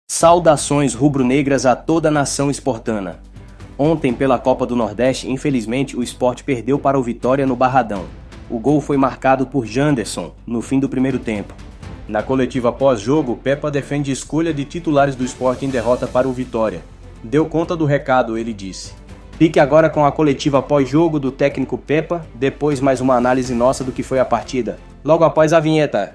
Saudações rubro-negras a toda a nação esportana. Ontem, pela Copa do Nordeste, infelizmente, o Sport perdeu para o Vitória no Barradão. O gol foi marcado por Janderson, no fim do primeiro tempo. Na coletiva pós-jogo, Pepa defende escolha de titulares do Sport em derrota para o Vitória. Deu conta do recado, ele disse. Fique agora com a coletiva pós-jogo do técnico Pepa, depois mais uma análise nossa do que foi a partida. Logo após a vinheta.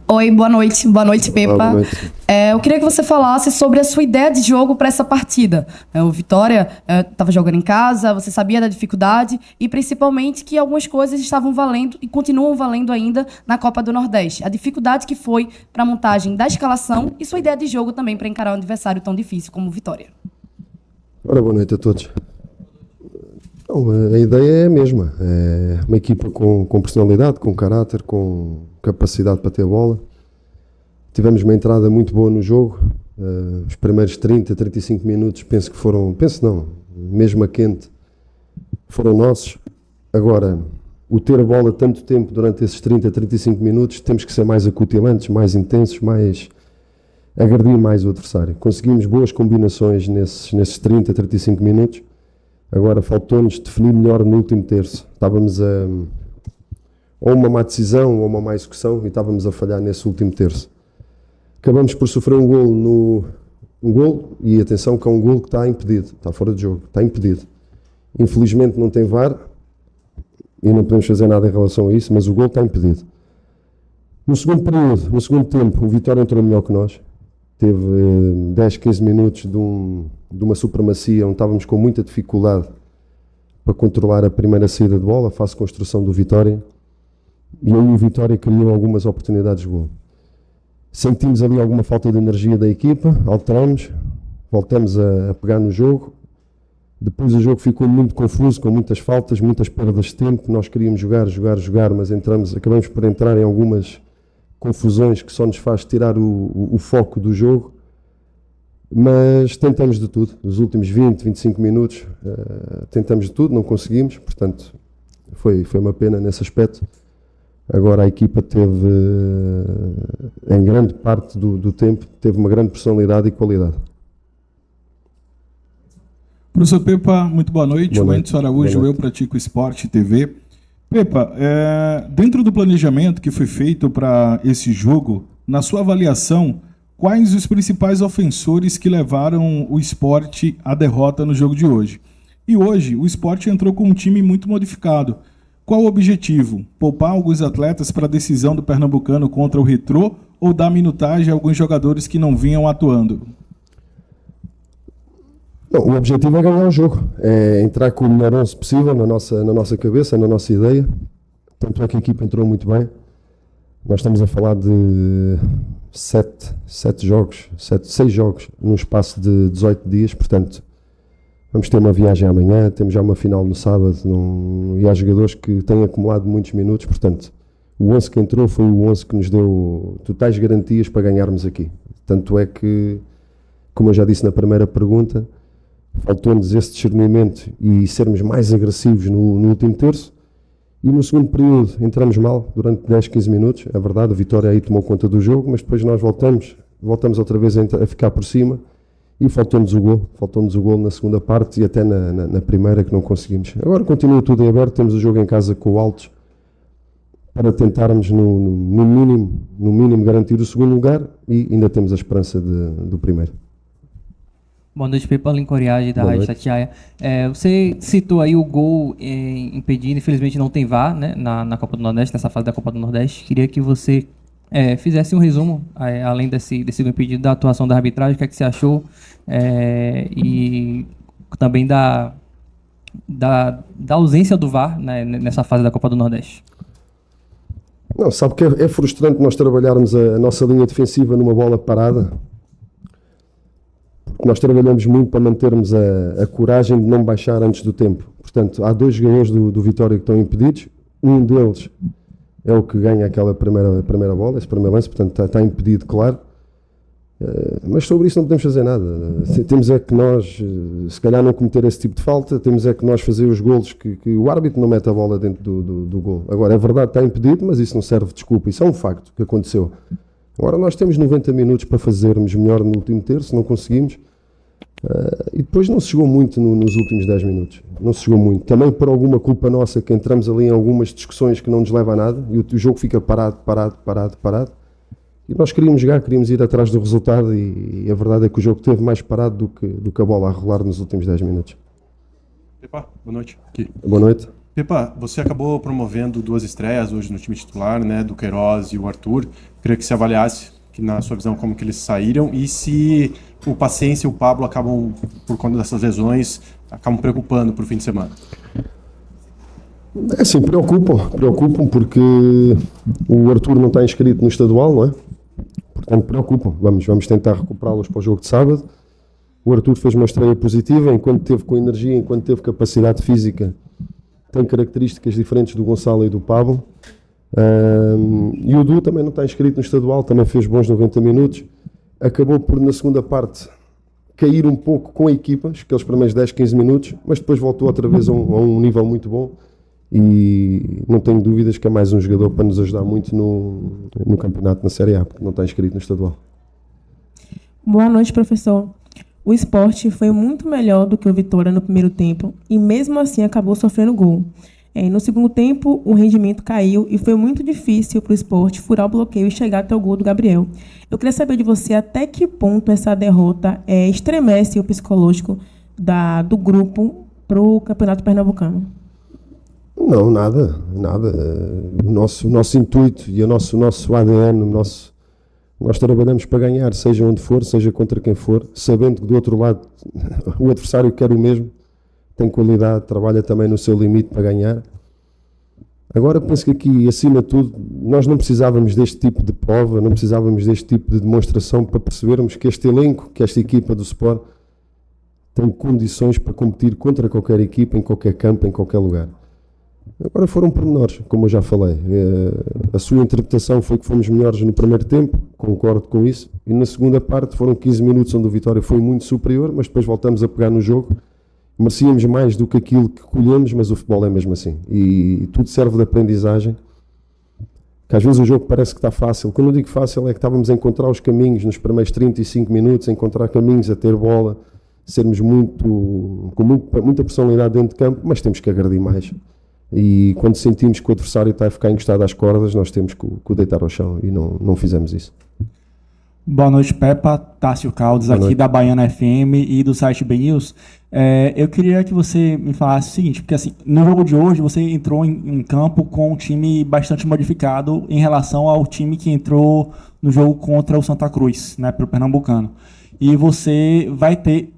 Oi, boa noite, Pepa. Boa noite. Eu queria que você falasse sobre a sua ideia de jogo para essa partida. O Vitória estava jogando em casa, você sabia da dificuldade e principalmente que algumas coisas estavam valendo e continuam valendo ainda na Copa do Nordeste. A dificuldade que foi para a montagem da escalação e sua ideia de jogo também para encarar um adversário tão difícil como o Vitória. Ora, boa noite a todos. Então, a ideia é a mesma. É uma equipa com personalidade, com caráter, com capacidade para ter bola. Tivemos uma entrada muito boa no jogo. Os primeiros 30, 35 minutos mesmo a quente, foram nossos. Agora, o ter a bola tanto tempo durante esses 30, 35 minutos, temos que ser mais acutilantes, mais intensos, agredir mais o adversário. Conseguimos boas combinações nesses 30, 35 minutos. Agora faltou-nos definir melhor no último terço. Estávamos ou uma má decisão ou uma má execução e estávamos a falhar nesse último terço. Acabamos por sofrer um golo e atenção que é um golo que está impedido, está fora de jogo, está impedido. Infelizmente não tem VAR e não podemos fazer nada em relação a isso, mas o golo está impedido. No segundo período, no segundo tempo, o Vitória entrou melhor que nós. Teve 10, 15 minutos de uma supremacia onde estávamos com muita dificuldade para controlar a primeira saída de bola, face à construção do Vitória. E aí o Vitória criou algumas oportunidades de gol. Sentimos ali alguma falta de energia da equipa, alteramos, voltamos a pegar no jogo. Depois o jogo ficou muito confuso, com muitas faltas, muitas perdas de tempo. Nós queríamos jogar, mas acabamos por entrar em algumas confusões que só nos faz tirar o foco do jogo. Mas tentamos de tudo. Nos últimos 20, 25 minutos tentamos de tudo, não conseguimos. Portanto, foi uma pena nesse aspecto. Agora a equipa teve, em grande parte do tempo, teve uma grande personalidade e qualidade. Professor Pepa, muito boa noite. Boa noite. Wendson Araújo, eu pratico Esporte TV. Pepa, dentro do planejamento que foi feito para esse jogo, na sua avaliação, quais os principais ofensores que levaram o Sport à derrota no jogo de hoje? E hoje o Sport entrou com um time muito modificado. Qual o objetivo? Poupar alguns atletas para a decisão do Pernambucano contra o Retrô ou dar minutagem a alguns jogadores que não vinham atuando? Não, o objetivo é ganhar o jogo, é entrar com o melhor 11 possível na nossa cabeça, na nossa ideia. Tanto é que a equipa entrou muito bem. Nós estamos a falar de 6 jogos num espaço de 18 dias, portanto vamos ter uma viagem amanhã, temos já uma final no sábado e há jogadores que têm acumulado muitos minutos, portanto o 11 que entrou foi o 11 que nos deu totais garantias para ganharmos aqui. Tanto é que, como eu já disse na primeira pergunta, faltou-nos esse discernimento e sermos mais agressivos no último terço. E no segundo período entramos mal durante 10, 15 minutos, é verdade, a Vitória aí tomou conta do jogo, mas depois nós voltamos outra vez a ficar por cima e faltou-nos o gol na segunda parte e até na primeira que não conseguimos. Agora continua tudo em aberto, temos o jogo em casa com o Altos para tentarmos no mínimo garantir o segundo lugar e ainda temos a esperança do primeiro. Boa noite, Pepa Lincoriage, da Rádio Itatiaia. Você citou aí o gol impedido, infelizmente não tem VAR, né, na Copa do Nordeste, nessa fase da Copa do Nordeste. Queria que você fizesse um resumo, além desse gol impedido, da atuação da arbitragem, o que é que você achou, e também da ausência do VAR, né, nessa fase da Copa do Nordeste. Não, sabe que é frustrante nós trabalharmos a nossa linha defensiva numa bola parada. Nós trabalhamos muito para mantermos a coragem de não baixar antes do tempo. Portanto, há 2 jogadores do Vitória que estão impedidos. Um deles é o que ganha aquela primeira bola, esse primeiro lance, portanto está impedido, claro. Mas sobre isso não podemos fazer nada. Temos é que nós, se calhar, não cometer esse tipo de falta, temos é que nós fazer os golos que o árbitro não mete a bola dentro do gol. Agora, é verdade, está impedido, mas isso não serve de desculpa. Isso é um facto que aconteceu. Agora, nós temos 90 minutos para fazermos melhor no último terço, não conseguimos. E depois não se chegou muito nos últimos 10 minutos. Não se chegou muito. Também por alguma culpa nossa, que entramos ali em algumas discussões que não nos leva a nada, e o jogo fica parado. E nós queríamos jogar, queríamos ir atrás do resultado, e a verdade é que o jogo esteve mais parado do que a bola a rolar nos últimos 10 minutos. Pepa, boa noite. Aqui. Boa noite. Pepa, você acabou promovendo 2 estreias hoje no time titular, né, do Queiroz e o Arthur. Queria que você avaliasse, que, na sua visão, como que eles saíram e se o Paciência e o Pablo acabam, por conta dessas lesões, acabam preocupando para o fim de semana. É sim, preocupam porque o Arthur não está inscrito no estadual, não é? Portanto, preocupam. Vamos tentar recuperá-los para o jogo de sábado. O Arthur fez uma estreia positiva, enquanto teve com energia, enquanto teve capacidade física, tem características diferentes do Gonçalo e do Pablo. E o Du também não está inscrito no estadual, também fez bons 90 minutos. Acabou por, na segunda parte, cair um pouco com a equipa, aqueles primeiros 10, 15 minutos, mas depois voltou outra vez a um nível muito bom. E não tenho dúvidas que é mais um jogador para nos ajudar muito no campeonato na Série A, porque não está inscrito no estadual. Boa noite, professor. O Sport foi muito melhor do que o Vitória no primeiro tempo e mesmo assim acabou sofrendo gol. No segundo tempo, o rendimento caiu e foi muito difícil para o Sport furar o bloqueio e chegar até o gol do Gabriel. Eu queria saber de você até que ponto essa derrota estremece o psicológico do grupo para o Campeonato Pernambucano. Não, nada. O nosso intuito e o nosso ADN, nós trabalhamos para ganhar, seja onde for, seja contra quem for, sabendo que do outro lado o adversário quer o mesmo, tem qualidade, trabalha também no seu limite para ganhar. Agora penso que aqui, acima de tudo, nós não precisávamos deste tipo de prova, não precisávamos deste tipo de demonstração para percebermos que este elenco, que esta equipa do Sport tem condições para competir contra qualquer equipa, em qualquer campo, em qualquer lugar. Agora foram pormenores, como eu já falei. A sua interpretação foi que fomos melhores no primeiro tempo, concordo com isso, e na segunda parte foram 15 minutos onde o Vitória foi muito superior, mas depois voltamos a pegar no jogo. Merecíamos mais do que aquilo que colhemos, mas o futebol é mesmo assim. E tudo serve de aprendizagem, que às vezes o jogo parece que está fácil. Quando eu digo fácil é que estávamos a encontrar os caminhos nos primeiros 35 minutos, a encontrar caminhos, a ter bola, sermos com muita personalidade dentro de campo, mas temos que agredir mais. E quando sentimos que o adversário está a ficar encostado às cordas, nós temos que o deitar ao chão, e não fizemos isso. Boa noite, Pepa. Tássio Caldas, aqui da Baiana FM e do site BNews. Eu queria que você me falasse o seguinte, porque assim, no jogo de hoje você entrou em campo com um time bastante modificado em relação ao time que entrou no jogo contra o Santa Cruz, né, pelo Pernambucano. E você vai ter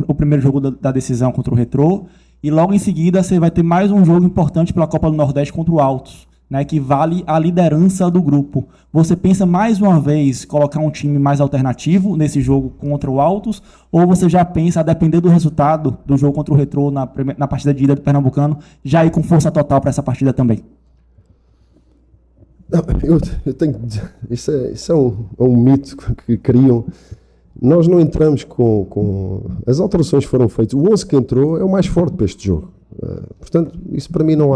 o primeiro jogo da decisão contra o Retrô, e logo em seguida você vai ter mais um jogo importante pela Copa do Nordeste contra o Altos, né, que vale a liderança do grupo. Você pensa mais uma vez colocar um time mais alternativo nesse jogo contra o Altos, ou você já pensa, a depender do resultado do jogo contra o Retrô na partida de ida do Pernambucano, já ir com força total para essa partida também? Não, eu tenho que dizer, isso é um mito que criam. Nós não entramos com... As alterações foram feitas. O 11 que entrou é o mais forte para este jogo. Portanto, isso para mim não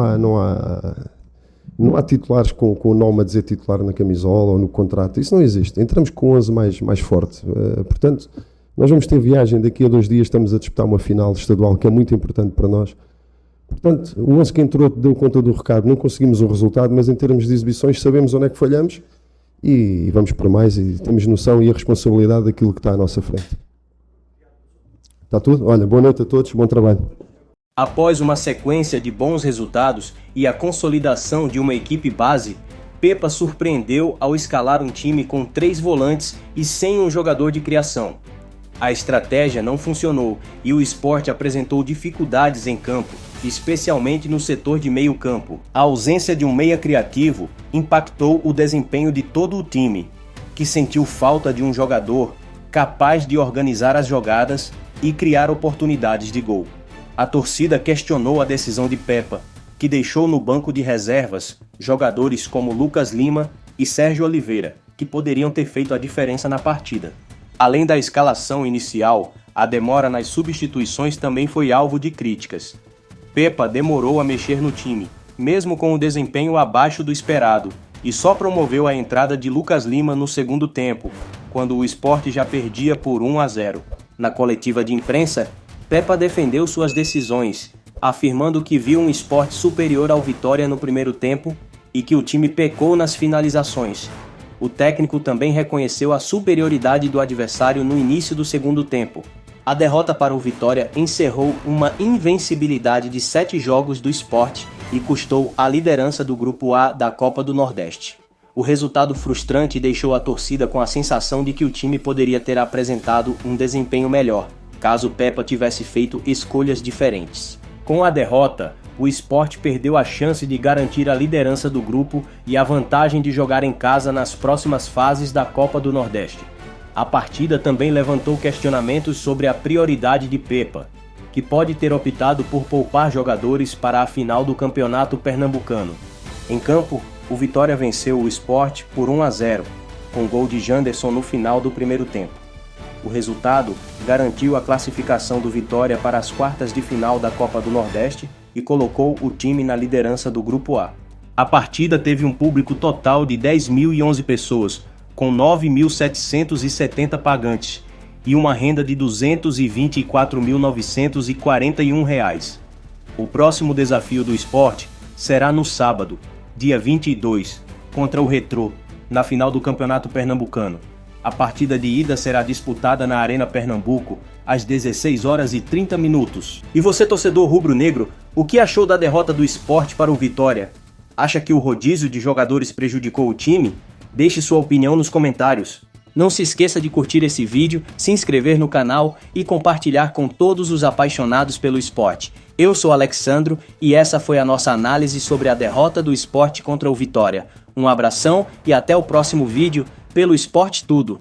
há titulares com o nome a dizer titular na camisola ou no contrato. Isso não existe. Entramos com o 11 mais forte. Portanto, nós vamos ter viagem. Daqui a 2 dias estamos a disputar uma final estadual que é muito importante para nós. Portanto, o 11 que entrou deu conta do recado. Não conseguimos o resultado, mas em termos de exibições sabemos onde é que falhamos e vamos por mais e temos noção e a responsabilidade daquilo que está à nossa frente. Está tudo? Olha, boa noite a todos, bom trabalho. Após uma sequência de bons resultados e a consolidação de uma equipe base, Pepa surpreendeu ao escalar um time com 3 volantes e sem um jogador de criação. A estratégia não funcionou e o Sport apresentou dificuldades em campo, especialmente no setor de meio campo. A ausência de um meia criativo impactou o desempenho de todo o time, que sentiu falta de um jogador capaz de organizar as jogadas e criar oportunidades de gol. A torcida questionou a decisão de Pepa, que deixou no banco de reservas jogadores como Lucas Lima e Sérgio Oliveira, que poderiam ter feito a diferença na partida. Além da escalação inicial, a demora nas substituições também foi alvo de críticas. Pepa demorou a mexer no time, mesmo com o desempenho abaixo do esperado, e só promoveu a entrada de Lucas Lima no segundo tempo, quando o Sport já perdia por 1-0. Na coletiva de imprensa, Pepa defendeu suas decisões, afirmando que viu um Sport superior ao Vitória no primeiro tempo e que o time pecou nas finalizações. O técnico também reconheceu a superioridade do adversário no início do segundo tempo. A derrota para o Vitória encerrou uma invencibilidade de 7 jogos do Sport e custou a liderança do Grupo A da Copa do Nordeste. O resultado frustrante deixou a torcida com a sensação de que o time poderia ter apresentado um desempenho melhor, caso Pepa tivesse feito escolhas diferentes. Com a derrota, o Sport perdeu a chance de garantir a liderança do grupo e a vantagem de jogar em casa nas próximas fases da Copa do Nordeste. A partida também levantou questionamentos sobre a prioridade de Pepa, que pode ter optado por poupar jogadores para a final do Campeonato Pernambucano. Em campo, o Vitória venceu o Sport por 1-0, com gol de Janderson no final do primeiro tempo. O resultado garantiu a classificação do Vitória para as quartas de final da Copa do Nordeste e colocou o time na liderança do Grupo A. A partida teve um público total de 10.011 pessoas, com 9.770 pagantes, e uma renda de R$ 224.941. O próximo desafio do Sport será no sábado, dia 22, contra o Retrô, na final do Campeonato Pernambucano. A partida de ida será disputada na Arena Pernambuco, às 16h30. E você, torcedor rubro-negro, o que achou da derrota do Sport para o Vitória? Acha que o rodízio de jogadores prejudicou o time? Deixe sua opinião nos comentários. Não se esqueça de curtir esse vídeo, se inscrever no canal e compartilhar com todos os apaixonados pelo esporte. Eu sou Alexandro e essa foi a nossa análise sobre a derrota do Sport contra o Vitória. Um abração e até o próximo vídeo pelo Sport Tudo.